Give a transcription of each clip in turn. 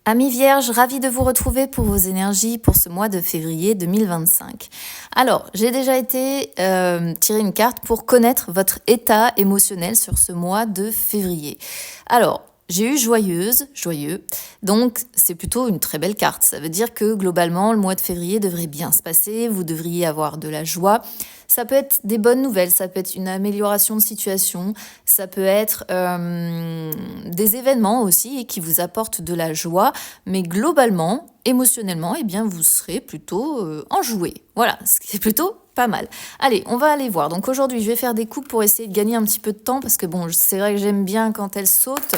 Amis Vierges, ravie de vous retrouver pour vos énergies pour ce mois de février 2025. Alors, j'ai déjà été tirer une carte pour connaître votre état émotionnel sur ce mois de février. Alors, j'ai eu joyeuse, joyeux, donc c'est plutôt une très belle carte. Ça veut dire que globalement, le mois de février devrait bien se passer, vous devriez avoir de la joie. Ça peut être des bonnes nouvelles, ça peut être une amélioration de situation, ça peut être des événements aussi qui vous apportent de la joie, mais globalement, émotionnellement, eh bien, vous serez plutôt enjoué. Voilà, ce qui est plutôt pas mal. Allez, on va aller voir. Donc aujourd'hui, je vais faire des coupes pour essayer de gagner un petit peu de temps, parce que bon, c'est vrai que j'aime bien quand elles sautent.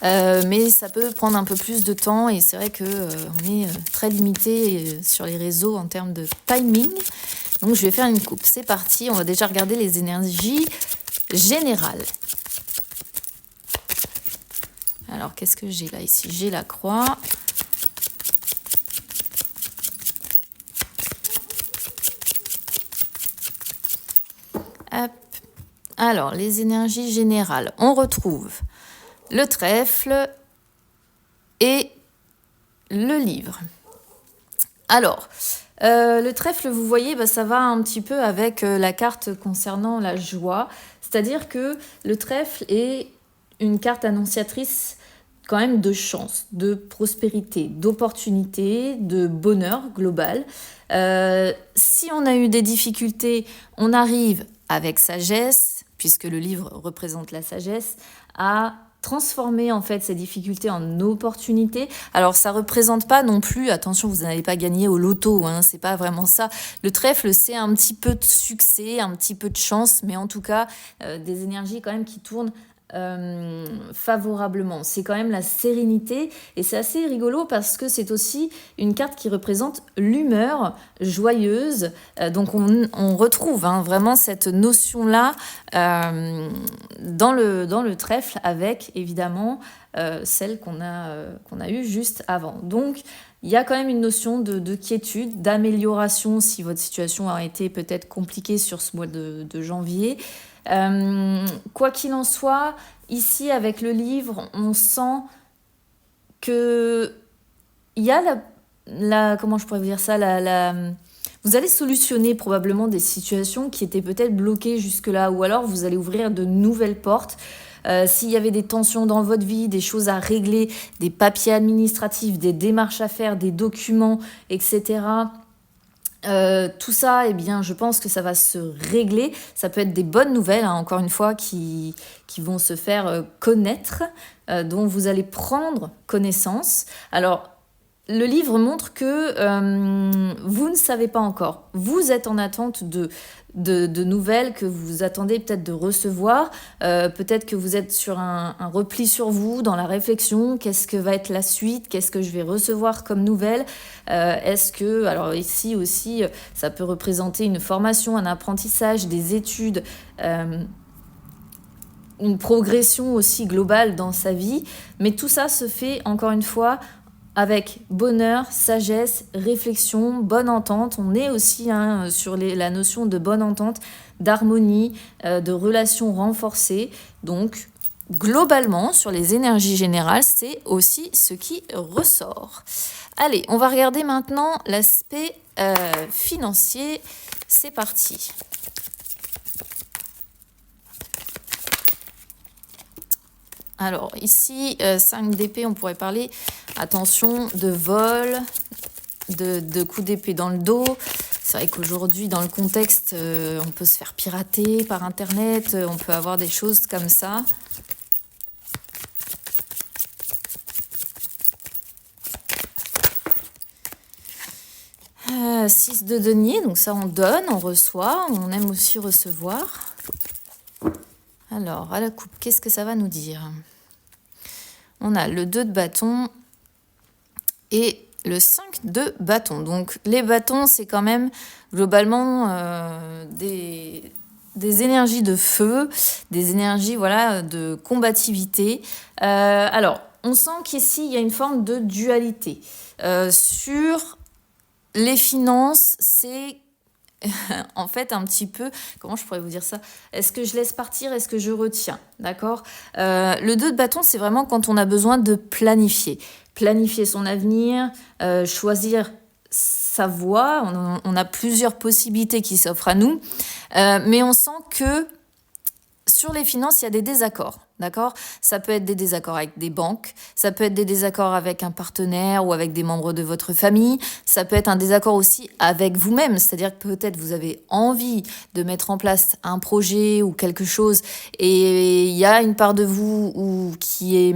Mais ça peut prendre un peu plus de temps et c'est vrai que on est très limité sur les réseaux en termes de timing. Donc je vais faire une coupe. C'est parti, on va déjà regarder les énergies générales. Alors qu'est-ce que j'ai là ici? J'ai la croix. Hop. Alors les énergies générales, on retrouve le trèfle et le livre. Alors, le trèfle, vous voyez, ça va un petit peu avec la carte concernant la joie. C'est-à-dire que le trèfle est une carte annonciatrice quand même de chance, de prospérité, d'opportunité, de bonheur global. Si on a eu des difficultés, on arrive avec sagesse, puisque le livre représente la sagesse, à transformer en fait ces difficultés en opportunités. Alors ça représente pas non plus, attention, vous n'allez pas gagner au loto, hein, c'est pas vraiment ça. Le trèfle, c'est un petit peu de succès, un petit peu de chance, mais en tout cas des énergies quand même qui tournent favorablement. C'est quand même la sérénité et c'est assez rigolo parce que c'est aussi une carte qui représente l'humeur joyeuse. Donc on retrouve vraiment cette notion-là dans le trèfle avec évidemment celle qu'on a eue juste avant. Donc il y a quand même une notion de quiétude, d'amélioration si votre situation a été peut-être compliquée sur ce mois de janvier. Quoi qu'il en soit, ici avec le livre, on sent que il y a comment je pourrais vous dire ça, vous allez solutionner probablement des situations qui étaient peut-être bloquées jusque-là, ou alors vous allez ouvrir de nouvelles portes. S'il y avait des tensions dans votre vie, des choses à régler, des papiers administratifs, des démarches à faire, des documents, etc., tout ça, eh bien, je pense que ça va se régler. Ça peut être des bonnes nouvelles, encore une fois, qui vont se faire connaître, dont vous allez prendre connaissance. Alors, le livre montre que vous ne savez pas encore. Vous êtes en attente de nouvelles que vous attendez peut-être de recevoir. Peut-être que vous êtes sur un repli sur vous, dans la réflexion. Qu'est-ce que va être la suite? Qu'est-ce que je vais recevoir comme nouvelles? Est-ce que, alors ici aussi, ça peut représenter une formation, un apprentissage, des études, une progression aussi globale dans sa vie. Mais tout ça se fait, encore une fois, avec bonheur, sagesse, réflexion, bonne entente. On est aussi sur la notion de bonne entente, d'harmonie, de relations renforcées. Donc, globalement, sur les énergies générales, c'est aussi ce qui ressort. Allez, on va regarder maintenant l'aspect financier. C'est parti. Alors ici, 5 d'épée, on pourrait parler, attention, de vol, de coups d'épée dans le dos. C'est vrai qu'aujourd'hui, dans le contexte, on peut se faire pirater par Internet, on peut avoir des choses comme ça. « 6 de denier », donc ça on donne, on reçoit, on aime aussi recevoir. Alors, à la coupe, qu'est-ce que ça va nous dire? On a le 2 de bâton et le 5 de bâton. Donc, les bâtons, c'est quand même globalement des énergies de feu, des énergies de combativité. Alors, on sent qu'ici, il y a une forme de dualité. Sur les finances, c'est en fait, un petit peu, comment je pourrais vous dire ça? Est-ce que je laisse partir? Est-ce que je retiens? D'accord? Le 2 de bâton, c'est vraiment quand on a besoin de planifier. Planifier son avenir, choisir sa voie. On a plusieurs possibilités qui s'offrent à nous, mais on sent que sur les finances, il y a des désaccords, d'accord? Ça peut être des désaccords avec des banques, ça peut être des désaccords avec un partenaire ou avec des membres de votre famille, ça peut être un désaccord aussi avec vous-même, c'est-à-dire que peut-être vous avez envie de mettre en place un projet ou quelque chose et il y a une part de vous qui est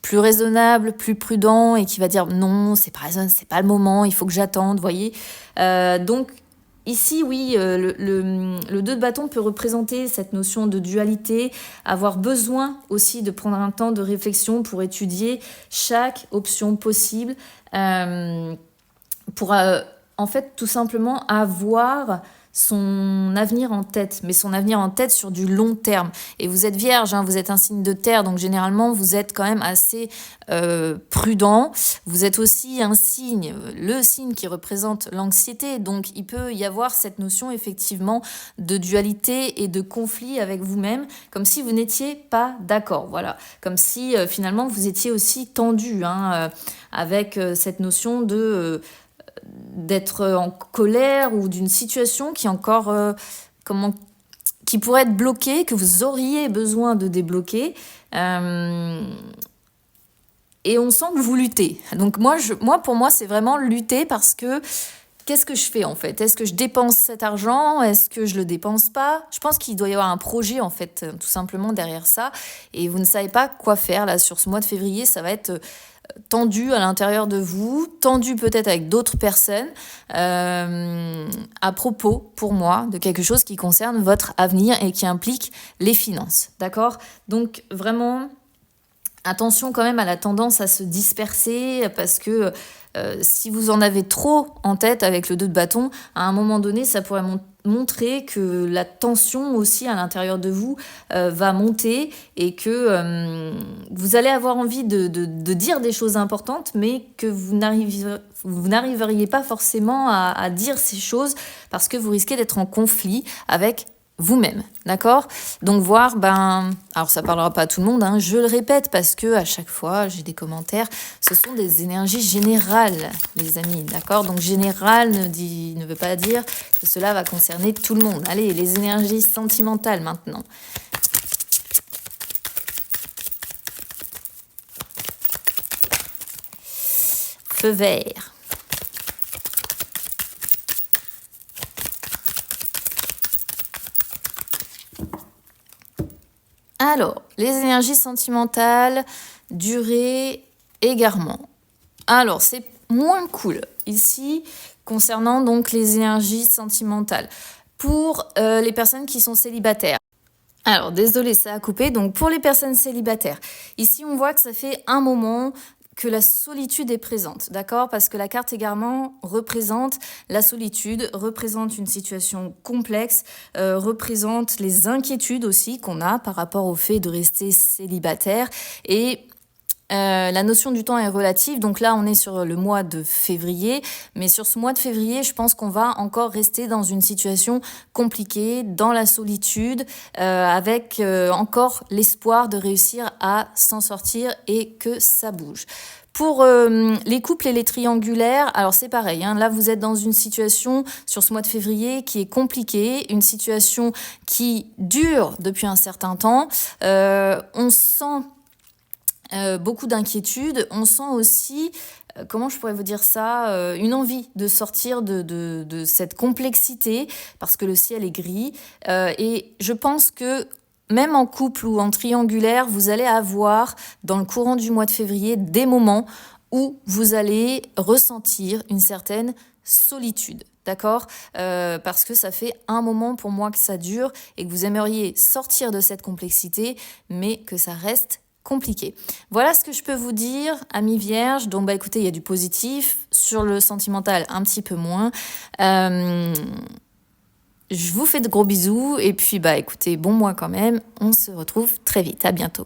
plus raisonnable, plus prudent et qui va dire non, c'est pas le moment, il faut que j'attende, vous voyez? Donc, ici, oui, le 2 de bâton peut représenter cette notion de dualité, avoir besoin aussi de prendre un temps de réflexion pour étudier chaque option possible, pour en fait tout simplement avoir son avenir en tête, mais son avenir en tête sur du long terme. Et vous êtes vierge, hein, vous êtes un signe de terre, donc généralement vous êtes quand même assez prudent. Vous êtes aussi un signe, le signe qui représente l'anxiété, donc il peut y avoir cette notion effectivement de dualité et de conflit avec vous-même, comme si vous n'étiez pas d'accord, voilà. Comme si finalement vous étiez aussi tendu, hein, avec cette notion de... d'être en colère ou d'une situation qui est encore qui pourrait être bloquée, que vous auriez besoin de débloquer, et on sent que vous luttez. Donc pour moi c'est vraiment lutter, parce que qu'est-ce que je fais en fait? Est-ce que je dépense cet argent? Est-ce que je le dépense pas? Je pense qu'il doit y avoir un projet en fait, tout simplement derrière ça, et vous ne savez pas quoi faire là sur ce mois de février. Ça va être tendu à l'intérieur de vous, tendu peut-être avec d'autres personnes, à propos, pour moi, de quelque chose qui concerne votre avenir et qui implique les finances, d'accord? Donc vraiment, attention quand même à la tendance à se disperser, parce que si vous en avez trop en tête avec le 2 de bâton, à un moment donné, ça pourrait montrer que la tension aussi à l'intérieur de vous va monter, et que vous allez avoir envie de dire des choses importantes, mais que vous n'arriveriez pas forcément à dire ces choses, parce que vous risquez d'être en conflit avec vous-même, d'accord? Donc voir, alors ça parlera pas à tout le monde, hein, je le répète parce que à chaque fois j'ai des commentaires, ce sont des énergies générales, les amis, d'accord? Donc général ne veut pas dire que cela va concerner tout le monde. Allez, les énergies sentimentales maintenant. Feu vert. Alors, les énergies sentimentales, durée, égarement. Alors, c'est moins cool ici, concernant donc les énergies sentimentales. Pour les personnes qui sont célibataires. Alors, désolé, ça a coupé. Donc, pour les personnes célibataires, ici, on voit que ça fait un moment que la solitude est présente, d'accord? Parce que la carte égarement représente la solitude, représente une situation complexe, représente les inquiétudes aussi qu'on a par rapport au fait de rester célibataire. Et la notion du temps est relative, donc là on est sur le mois de février, mais sur ce mois de février, je pense qu'on va encore rester dans une situation compliquée, dans la solitude, avec encore l'espoir de réussir à s'en sortir et que ça bouge. Pour les couples et les triangulaires, alors c'est pareil, hein, là vous êtes dans une situation sur ce mois de février qui est compliquée, une situation qui dure depuis un certain temps, on sent beaucoup d'inquiétude, on sent aussi, comment je pourrais vous dire ça, une envie de sortir de cette complexité, parce que le ciel est gris, et je pense que même en couple ou en triangulaire, vous allez avoir, dans le courant du mois de février, des moments où vous allez ressentir une certaine solitude. D'accord, parce que ça fait un moment pour moi que ça dure et que vous aimeriez sortir de cette complexité, mais que ça reste compliqué. Voilà ce que je peux vous dire, amis vierges. Donc écoutez, il y a du positif, sur le sentimental un petit peu moins. Je vous fais de gros bisous et puis écoutez, bon mois quand même. On se retrouve très vite, à bientôt.